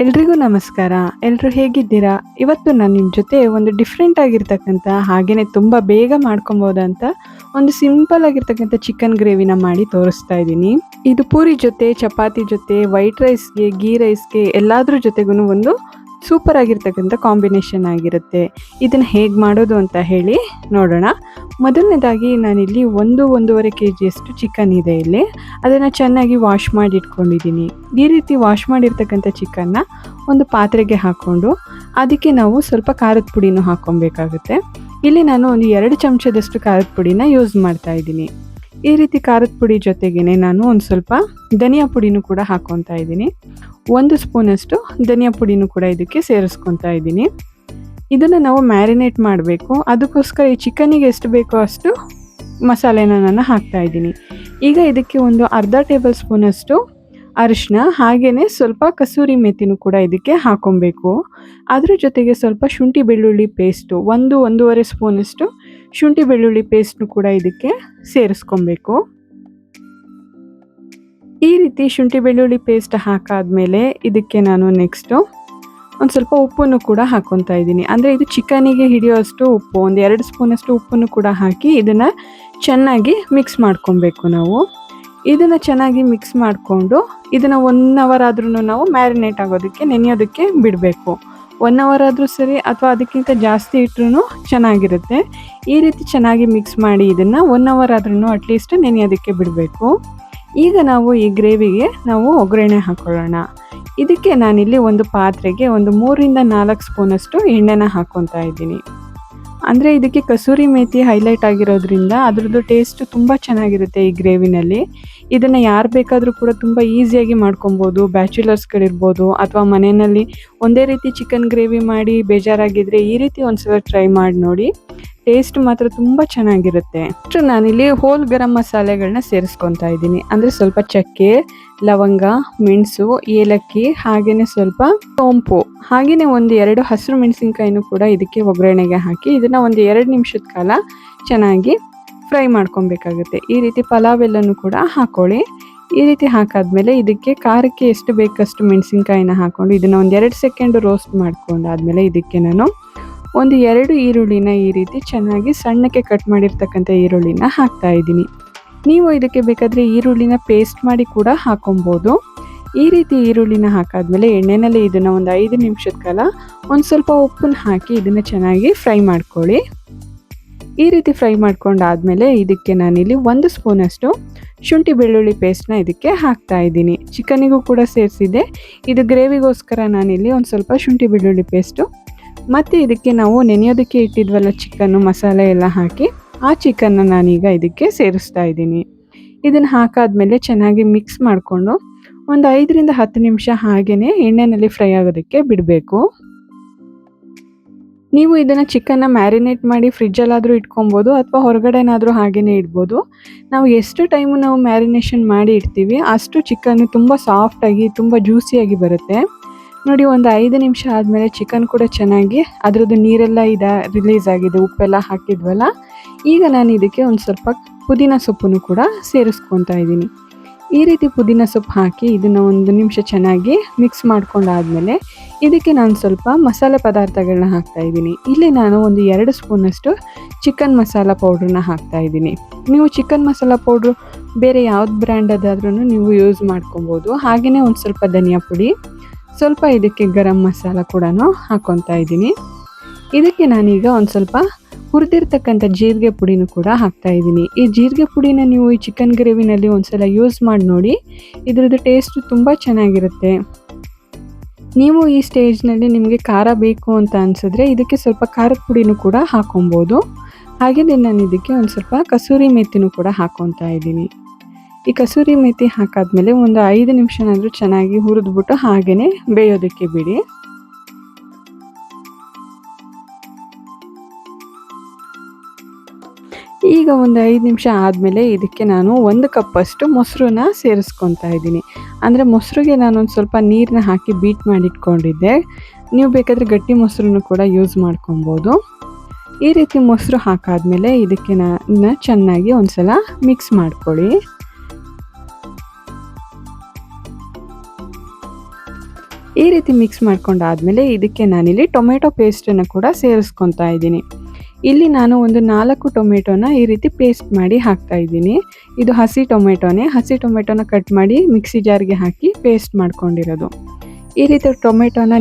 ಎಲ್ರಿಗೂ ನಮಸ್ಕಾರ. ಎಲ್ರು ಹೇಗಿದ್ದೀರಾ? ಇವತ್ತು ನಾನು ನಿಮ್ಮ ಜೊತೆ ಒಂದು ಡಿಫ್ರೆಂಟ್ ಆಗಿರ್ತಕ್ಕಂಥ ಹಾಗೇನೆ ತುಂಬ ಬೇಗ ಮಾಡ್ಕೊಬೋದಂತ ಒಂದು ಸಿಂಪಲ್ ಆಗಿರ್ತಕ್ಕಂಥ ಚಿಕನ್ ಗ್ರೇವಿನ ಮಾಡಿ ತೋರಿಸ್ತಾ ಇದ್ದೀನಿ. ಇದು ಪೂರಿ ಜೊತೆ, ಚಪಾತಿ ಜೊತೆ, ವೈಟ್ ರೈಸ್‌ಗೆ, ಗೀ ರೈಸ್‌ಗೆ ಎಲ್ಲಾದ್ರ ಜೊತೆಗೂ ಒಂದು ಸೂಪರ್ ಆಗಿರ್ತಕ್ಕಂಥ ಕಾಂಬಿನೇಷನ್ ಆಗಿರುತ್ತೆ. ಇದನ್ನು ಹೇಗೆ ಮಾಡೋದು ಅಂತ ಹೇಳಿ ನೋಡೋಣ. ಮೊದಲನೇದಾಗಿ ನಾನಿಲ್ಲಿ 1-1.5 kgಯಷ್ಟು ಚಿಕನ್ ಇದೆ ಇಲ್ಲಿ. ಅದನ್ನು ಚೆನ್ನಾಗಿ ವಾಶ್ ಮಾಡಿ ಇಟ್ಕೊಂಡಿದ್ದೀನಿ. ಈ ರೀತಿ ವಾಶ್ ಮಾಡಿರ್ತಕ್ಕಂಥ ಚಿಕನ್ನ ಒಂದು ಪಾತ್ರೆಗೆ ಹಾಕ್ಕೊಂಡು ಅದಕ್ಕೆ ನಾವು ಸ್ವಲ್ಪ ಖಾರದ ಪುಡಿನೂ ಹಾಕ್ಕೊಬೇಕಾಗುತ್ತೆ. ಇಲ್ಲಿ ನಾನು ಒಂದು 2 ಚಮಚದಷ್ಟು ಖಾರದ ಪುಡಿನ ಯೂಸ್ ಮಾಡ್ತಾ ಇದ್ದೀನಿ. ಈ ರೀತಿ ಖಾರದ ಪುಡಿ ಜೊತೆಗೇನೆ ನಾನು ಒಂದು ಸ್ವಲ್ಪ ಧನಿಯಾ ಪುಡಿನೂ ಕೂಡ ಹಾಕ್ಕೊತಾ ಇದ್ದೀನಿ. 1 ಸ್ಪೂನಷ್ಟು ಧನಿಯಾ ಪುಡಿನೂ ಕೂಡ ಇದಕ್ಕೆ ಸೇರಿಸ್ಕೊತಾ ಇದ್ದೀನಿ. ಇದನ್ನು ನಾವು ಮ್ಯಾರಿನೇಟ್ ಮಾಡಬೇಕು. ಅದಕ್ಕೋಸ್ಕರ ಈ ಚಿಕನ್ನಿಗೆ ಎಷ್ಟು ಬೇಕೋ ಅಷ್ಟು ಮಸಾಲೆನ ನಾನು ಹಾಕ್ತಾ ಇದ್ದೀನಿ. ಈಗ ಇದಕ್ಕೆ ಒಂದು ಅರ್ಧ ಟೇಬಲ್ ಸ್ಪೂನಷ್ಟು ಅರಿಶಿನ, ಹಾಗೆಯೇ ಸ್ವಲ್ಪ ಕಸೂರಿ ಮೆಥಿನೂ ಕೂಡ ಇದಕ್ಕೆ ಹಾಕ್ಕೊಬೇಕು. ಅದ್ರ ಜೊತೆಗೆ ಸ್ವಲ್ಪ ಶುಂಠಿ ಬೆಳ್ಳುಳ್ಳಿ ಪೇಸ್ಟು 1-1.5 ಸ್ಪೂನಷ್ಟು ಶುಂಠಿ ಬೆಳ್ಳುಳ್ಳಿ ಪೇಸ್ಟ್ನು ಕೂಡ ಇದಕ್ಕೆ ಸೇರಿಸ್ಕೊಬೇಕು. ಈ ರೀತಿ ಶುಂಠಿ ಬೆಳ್ಳುಳ್ಳಿ ಪೇಸ್ಟ್ ಹಾಕಾದ್ಮೇಲೆ ಇದಕ್ಕೆ ನಾನು ನೆಕ್ಸ್ಟು ಒಂದು ಸ್ವಲ್ಪ ಉಪ್ಪನ್ನು ಕೂಡ ಹಾಕ್ಕೊತಾ ಇದ್ದೀನಿ. ಅಂದರೆ ಇದು ಚಿಕನಿಗೆ ಹಿಡಿಯೋಷ್ಟು ಉಪ್ಪು, ಒಂದು 2 ಸ್ಪೂನಷ್ಟು ಉಪ್ಪನ್ನು ಕೂಡ ಹಾಕಿ ಇದನ್ನು ಚೆನ್ನಾಗಿ ಮಿಕ್ಸ್ ಮಾಡ್ಕೊಬೇಕು ನಾವು. ಇದನ್ನು ಚೆನ್ನಾಗಿ ಮಿಕ್ಸ್ ಮಾಡಿಕೊಂಡು ಇದನ್ನು 1 ಅವರ್ ಆದ್ರೂ ನಾವು ಮ್ಯಾರಿನೇಟ್ ಆಗೋದಕ್ಕೆ, ನೆನೆಯೋದಕ್ಕೆ ಬಿಡಬೇಕು. 1 ಅವರ್ ಆದರೂ ಸರಿ ಅಥವಾ ಅದಕ್ಕಿಂತ ಜಾಸ್ತಿ ಇಟ್ಟರೂ ಚೆನ್ನಾಗಿರುತ್ತೆ. ಈ ರೀತಿ ಚೆನ್ನಾಗಿ ಮಿಕ್ಸ್ ಮಾಡಿ ಇದನ್ನು 1 ಅವರ್ ಆದ್ರೂ ಅಟ್ಲೀಸ್ಟ್ ನೆನೆಯೋದಕ್ಕೆ ಬಿಡಬೇಕು. ಈಗ ನಾವು ಈ ಗ್ರೇವಿಗೆ ನಾವು ಒಗ್ಗರಣೆ ಹಾಕ್ಕೊಳ್ಳೋಣ. ಇದಕ್ಕೆ ನಾನಿಲ್ಲಿ ಒಂದು ಪಾತ್ರೆಗೆ ಒಂದು 3-4 ಸ್ಪೂನಷ್ಟು ಎಣ್ಣೆನ ಹಾಕ್ಕೊತಾ ಇದ್ದೀನಿ. ಅಂದರೆ ಇದಕ್ಕೆ ಕಸೂರಿ ಮೇಥಿ ಹೈಲೈಟ್ ಆಗಿರೋದ್ರಿಂದ ಅದರದ್ದು ಟೇಸ್ಟ್ ತುಂಬ ಚೆನ್ನಾಗಿರುತ್ತೆ ಈ ಗ್ರೇವಿನಲ್ಲಿ. ಇದನ್ನು ಯಾರು ಬೇಕಾದರೂ ಕೂಡ ತುಂಬ ಈಸಿಯಾಗಿ ಮಾಡ್ಕೊಬೋದು. ಬ್ಯಾಚುಲರ್ಸ್ಗಳಿರ್ಬೋದು ಅಥವಾ ಮನೆಯಲ್ಲಿ ಒಂದೇ ರೀತಿ ಚಿಕನ್ ಗ್ರೇವಿ ಮಾಡಿ ಬೇಜಾರಾಗಿದ್ದರೆ ಈ ರೀತಿ ಒಂದ್ಸಲ ಟ್ರೈ ಮಾಡಿ ನೋಡಿ. ಟೇಸ್ಟ್ ಮಾತ್ರ ತುಂಬ ಚೆನ್ನಾಗಿರುತ್ತೆ. ಅಷ್ಟು ನಾನಿಲ್ಲಿ ಹೋಲ್ ಗರಂ ಮಸಾಲೆಗಳನ್ನ ಸೇರಿಸ್ಕೊತಾ ಇದ್ದೀನಿ. ಅಂದರೆ ಸ್ವಲ್ಪ ಚಕ್ಕೆ, ಲವಂಗ, ಮೆಣಸು, ಏಲಕ್ಕಿ, ಹಾಗೆಯೇ ಸ್ವಲ್ಪ ಸೋಂಪು, ಹಾಗೆಯೇ ಒಂದು 2 ಹಸಿರು ಮೆಣಸಿನ್ಕಾಯಿನೂ ಕೂಡ ಇದಕ್ಕೆ ಒಗ್ಗರಣೆಗೆ ಹಾಕಿ ಇದನ್ನು ಒಂದು 2 ನಿಮಿಷದ ಕಾಲ ಚೆನ್ನಾಗಿ ಫ್ರೈ ಮಾಡ್ಕೊಬೇಕಾಗುತ್ತೆ. ಈ ರೀತಿ ಪಲಾವ್ ಎಲ್ಲನೂ ಕೂಡ ಹಾಕ್ಕೊಳ್ಳಿ. ಈ ರೀತಿ ಹಾಕಾದ್ಮೇಲೆ ಇದಕ್ಕೆ ಖಾರಕ್ಕೆ ಎಷ್ಟು ಬೇಕಷ್ಟು ಮೆಣಸಿನ್ಕಾಯಿನ ಹಾಕ್ಕೊಂಡು ಇದನ್ನು ಒಂದು 2 ಸೆಕೆಂಡ್ ರೋಸ್ಟ್ ಮಾಡ್ಕೊಂಡಾದ್ಮೇಲೆ ಇದಕ್ಕೆ ನಾನು ಒಂದು 2 ಈರುಳ್ಳಿನ ಈ ರೀತಿ ಚೆನ್ನಾಗಿ ಸಣ್ಣಕ್ಕೆ ಕಟ್ ಮಾಡಿರ್ತಕ್ಕಂಥ ಈರುಳ್ಳಿನ ಹಾಕ್ತಾ ಇದ್ದೀನಿ. ನೀವು ಇದಕ್ಕೆ ಬೇಕಾದರೆ ಈರುಳ್ಳಿನ ಪೇಸ್ಟ್ ಮಾಡಿ ಕೂಡ ಹಾಕೊಬೋದು. ಈ ರೀತಿ ಈರುಳ್ಳಿನ ಹಾಕಾದ್ಮೇಲೆ ಎಣ್ಣೆನಲ್ಲಿ ಇದನ್ನು ಒಂದು 5 ನಿಮಿಷದ ಕಾಲ ಒಂದು ಸ್ವಲ್ಪ ಉಪ್ಪನ್ನು ಹಾಕಿ ಇದನ್ನು ಚೆನ್ನಾಗಿ ಫ್ರೈ ಮಾಡ್ಕೊಳ್ಳಿ. ಈ ರೀತಿ ಫ್ರೈ ಮಾಡ್ಕೊಂಡಾದ್ಮೇಲೆ ಇದಕ್ಕೆ ನಾನಿಲ್ಲಿ 1 ಸ್ಪೂನಷ್ಟು ಶುಂಠಿ ಬೆಳ್ಳುಳ್ಳಿ ಪೇಸ್ಟ್ನ ಇದಕ್ಕೆ ಹಾಕ್ತಾ ಇದ್ದೀನಿ. ಚಿಕನಿಗೂ ಕೂಡ ಸೇರಿಸಿದೆ. ಇದು ಗ್ರೇವಿಗೋಸ್ಕರ ನಾನಿಲ್ಲಿ ಒಂದು ಸ್ವಲ್ಪ ಶುಂಠಿ ಬೆಳ್ಳುಳ್ಳಿ ಪೇಸ್ಟು ಮತ್ತು ಇದಕ್ಕೆ ನಾವು ನೆನೆಯೋದಕ್ಕೆ ಇಟ್ಟಿದ್ವಲ್ಲ ಚಿಕನ್ನು, ಮಸಾಲೆ ಎಲ್ಲ ಹಾಕಿ ಆ ಚಿಕನ್ನ ನಾನೀಗ ಇದಕ್ಕೆ ಸೇರಿಸ್ತಾ ಇದ್ದೀನಿ. ಇದನ್ನು ಹಾಕಾದ್ಮೇಲೆ ಚೆನ್ನಾಗಿ ಮಿಕ್ಸ್ ಮಾಡಿಕೊಂಡು ಒಂದು 5-10 ನಿಮಿಷ ಹಾಗೆಯೇ ಎಣ್ಣೆಯಲ್ಲಿ ಫ್ರೈ ಆಗೋದಕ್ಕೆ ಬಿಡಬೇಕು. ನೀವು ಇದನ್ನು ಚಿಕನ್ನ ಮ್ಯಾರಿನೇಟ್ ಮಾಡಿ ಫ್ರಿಜ್ಜಲ್ಲಾದರೂ ಇಟ್ಕೊಬೋದು ಅಥವಾ ಹೊರಗಡೆನಾದರೂ ಹಾಗೆಯೇ ಇಡ್ಬೋದು. ನಾವು ಎಷ್ಟು ಟೈಮು ನಾವು ಮ್ಯಾರಿನೇಷನ್ ಮಾಡಿ ಇಡ್ತೀವಿ ಅಷ್ಟು ಚಿಕನ್ನು ತುಂಬ ಸಾಫ್ಟಾಗಿ ತುಂಬ ಜ್ಯೂಸಿಯಾಗಿ ಬರುತ್ತೆ. ನೋಡಿ, ಒಂದು 5 ನಿಮಿಷ ಆದಮೇಲೆ ಚಿಕನ್ ಕೂಡ ಚೆನ್ನಾಗಿ ಅದರದ್ದು ನೀರೆಲ್ಲ ರಿಲೀಸ್ ಆಗಿದೆ, ಉಪ್ಪೆಲ್ಲ ಹಾಕಿದ್ವಲ್ಲ. ಈಗ ನಾನು ಇದಕ್ಕೆ ಒಂದು ಸ್ವಲ್ಪ ಪುದೀನ ಸೊಪ್ಪನ್ನು ಕೂಡ ಸೇರಿಸ್ಕೊತಾ ಇದ್ದೀನಿ. ಈ ರೀತಿ ಪುದೀನ ಸೊಪ್ಪು ಹಾಕಿ ಇದನ್ನು 1 ನಿಮಿಷ ಚೆನ್ನಾಗಿ ಮಿಕ್ಸ್ ಮಾಡ್ಕೊಂಡಾದ್ಮೇಲೆ ಇದಕ್ಕೆ ನಾನು ಸ್ವಲ್ಪ ಮಸಾಲೆ ಪದಾರ್ಥಗಳನ್ನ ಹಾಕ್ತಾ ಇದ್ದೀನಿ. ಇಲ್ಲಿ ನಾನು ಒಂದು 2 ಸ್ಪೂನಷ್ಟು ಚಿಕನ್ ಮಸಾಲ ಪೌಡ್ರನ್ನ ಹಾಕ್ತಾ ಇದ್ದೀನಿ. ನೀವು ಚಿಕನ್ ಮಸಾಲ ಪೌಡ್ರು ಬೇರೆ ಯಾವ್ದು ಬ್ರ್ಯಾಂಡದಾದ್ರೂ ನೀವು ಯೂಸ್ ಮಾಡ್ಕೊಬೋದು. ಹಾಗೆಯೇ ಒಂದು ಸ್ವಲ್ಪ ಧನಿಯಾ ಪುಡಿ, ಸ್ವಲ್ಪ ಇದಕ್ಕೆ ಗರಂ ಮಸಾಲ ಕೂಡ ಹಾಕ್ಕೊತಾ ಇದ್ದೀನಿ. ಇದಕ್ಕೆ ನಾನೀಗ ಒಂದು ಸ್ವಲ್ಪ ಹುರಿದಿರ್ತಕ್ಕಂಥ ಜೀರಿಗೆ ಪುಡಿನೂ ಕೂಡ ಹಾಕ್ತಾ ಇದ್ದೀನಿ. ಈ ಜೀರಿಗೆ ಪುಡಿನ ನೀವು ಈ ಚಿಕನ್ ಗ್ರೇವಿನಲ್ಲಿ ಒಂದ್ಸಲ ಯೂಸ್ ಮಾಡಿ ನೋಡಿ. ಇದರದ್ದು ಟೇಸ್ಟು ತುಂಬ ಚೆನ್ನಾಗಿರುತ್ತೆ. ನೀವು ಈ ಸ್ಟೇಜ್ನಲ್ಲಿ ನಿಮಗೆ ಖಾರ ಬೇಕು ಅಂತ ಅನಿಸಿದ್ರೆ ಇದಕ್ಕೆ ಸ್ವಲ್ಪ ಖಾರದ ಪುಡಿನೂ ಕೂಡ ಹಾಕ್ಕೊಬೋದು. ಹಾಗೆಯೇ ನಾನು ಇದಕ್ಕೆ ಒಂದು ಸ್ವಲ್ಪ ಕಸೂರಿ ಮೆಥಿನೂ ಕೂಡ ಹಾಕ್ಕೊತಾ ಇದ್ದೀನಿ. ಈ ಕಸೂರಿ ಮೆಥಿ ಹಾಕಾದ್ಮೇಲೆ ಒಂದು 5 ನಿಮಿಷನಾದರೂ ಚೆನ್ನಾಗಿ ಹುರಿದ್ಬಿಟ್ಟು ಹಾಗೆಯೇ ಬೇಯೋದಕ್ಕೆ ಬಿಡಿ. ಈಗ ಒಂದು 5 ನಿಮಿಷ ಆದಮೇಲೆ ಇದಕ್ಕೆ ನಾನು 1 ಕಪ್ಪಷ್ಟು ಮೊಸರನ್ನ ಸೇರಿಸ್ಕೊತಾ ಇದ್ದೀನಿ. ಅಂದರೆ ಮೊಸರಿಗೆ ನಾನೊಂದು ಸ್ವಲ್ಪ ನೀರನ್ನ ಹಾಕಿ ಬೀಟ್ ಮಾಡಿಟ್ಕೊಂಡಿದ್ದೆ. ನೀವು ಬೇಕಾದರೆ ಗಟ್ಟಿ ಮೊಸರನ್ನು ಕೂಡ ಯೂಸ್ ಮಾಡ್ಕೊಬೋದು. ಈ ರೀತಿ ಮೊಸರು ಹಾಕಾದ್ಮೇಲೆ ಇದಕ್ಕೆ ಚೆನ್ನಾಗಿ ಒಂದು ಸಲ ಮಿಕ್ಸ್ ಮಾಡ್ಕೊಳ್ಳಿ. ಈ ರೀತಿ ಮಿಕ್ಸ್ ಮಾಡ್ಕೊಂಡಾದ್ಮೇಲೆ ಇದಕ್ಕೆ ನಾನಿಲ್ಲಿ ಟೊಮೆಟೊ ಪೇಸ್ಟನ್ನು ಕೂಡ ಸೇರಿಸ್ಕೊತಾ ಇದ್ದೀನಿ. ಇಲ್ಲಿ ನಾನು ಒಂದು 4 ಟೊಮೆಟೊನ ಈ ರೀತಿ ಪೇಸ್ಟ್ ಮಾಡಿ ಹಾಕ್ತಾ ಇದ್ದೀನಿ. ಇದು ಹಸಿ ಟೊಮೆಟೊನೇ. ಹಸಿ ಟೊಮೆಟೊನ ಕಟ್ ಮಾಡಿ ಮಿಕ್ಸಿ ಜಾರ್ಗೆ ಹಾಕಿ ಪೇಸ್ಟ್ ಮಾಡ್ಕೊಂಡಿರೋದು. ಈ ರೀತಿ ಟೊಮೆಟೊನ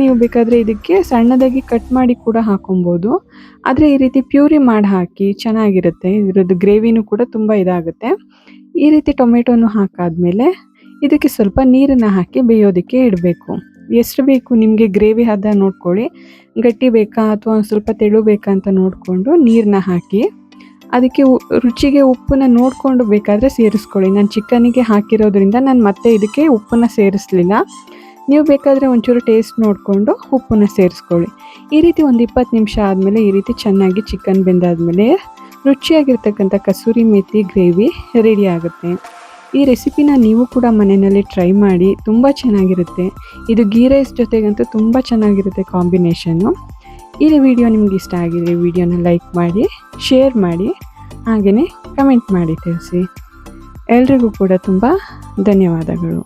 ನೀವು ಬೇಕಾದರೆ ಇದಕ್ಕೆ ಸಣ್ಣದಾಗಿ ಕಟ್ ಮಾಡಿ ಕೂಡ ಹಾಕೊಬೋದು. ಆದರೆ ಈ ರೀತಿ ಪ್ಯೂರಿ ಮಾಡಿ ಹಾಕಿ ಚೆನ್ನಾಗಿರುತ್ತೆ. ಇದರದ್ದು ಗ್ರೇವಿನೂ ಕೂಡ ತುಂಬ ಇದಾಗುತ್ತೆ. ಈ ರೀತಿ ಟೊಮೆಟೊನು ಹಾಕಾದ್ಮೇಲೆ ಇದಕ್ಕೆ ಸ್ವಲ್ಪ ನೀರನ್ನು ಹಾಕಿ ಬೇಯೋದಕ್ಕೆ ಇಡಬೇಕು. ಎಷ್ಟು ಬೇಕು ನಿಮಗೆ ಗ್ರೇವಿ ಹದ ನೋಡ್ಕೊಳ್ಳಿ. ಗಟ್ಟಿ ಬೇಕಾ ಅಥವಾ ಒಂದು ಸ್ವಲ್ಪ ತೆಳು ಬೇಕಾ ಅಂತ ನೋಡಿಕೊಂಡು ನೀರನ್ನ ಹಾಕಿ ಅದಕ್ಕೆ ರುಚಿಗೆ ಉಪ್ಪನ್ನ ನೋಡಿಕೊಂಡು ಬೇಕಾದರೆ ಸೇರಿಸ್ಕೊಳ್ಳಿ. ನಾನು ಚಿಕನಿಗೆ ಹಾಕಿರೋದ್ರಿಂದ ನಾನು ಮತ್ತೆ ಇದಕ್ಕೆ ಉಪ್ಪನ್ನು ಸೇರಿಸಲಿಲ್ಲ. ನೀವು ಬೇಕಾದರೆ ಒಂಚೂರು ಟೇಸ್ಟ್ ನೋಡಿಕೊಂಡು ಉಪ್ಪನ್ನು ಸೇರಿಸ್ಕೊಳ್ಳಿ. ಈ ರೀತಿ ಒಂದು 20 ನಿಮಿಷ ಆದಮೇಲೆ ಈ ರೀತಿ ಚೆನ್ನಾಗಿ ಚಿಕನ್ ಬೆಂದಾದಮೇಲೆ ರುಚಿಯಾಗಿರ್ತಕ್ಕಂಥ ಕಸೂರಿ ಮೇಥಿ ಗ್ರೇವಿ ರೆಡಿ ಆಗುತ್ತೆ. ಈ ರೆಸಿಪಿನ ನೀವು ಕೂಡ ಮನೆಯಲ್ಲಿ ಟ್ರೈ ಮಾಡಿ, ತುಂಬ ಚೆನ್ನಾಗಿರುತ್ತೆ. ಇದು ಗೀ ರೈಸ್ ಜೊತೆಗಂತೂ ತುಂಬ ಚೆನ್ನಾಗಿರುತ್ತೆ ಕಾಂಬಿನೇಷನ್ನು. ಈ ವಿಡಿಯೋ ನಿಮ್ಗೆ ಇಷ್ಟ ಆಗಿದ್ರೆ ವಿಡಿಯೋನ ಲೈಕ್ ಮಾಡಿ, ಶೇರ್ ಮಾಡಿ, ಹಾಗೆಯೇ ಕಮೆಂಟ್ ಮಾಡಿ ತಿಳಿಸಿ. ಎಲ್ರಿಗೂ ಕೂಡ ತುಂಬ ಧನ್ಯವಾದಗಳು.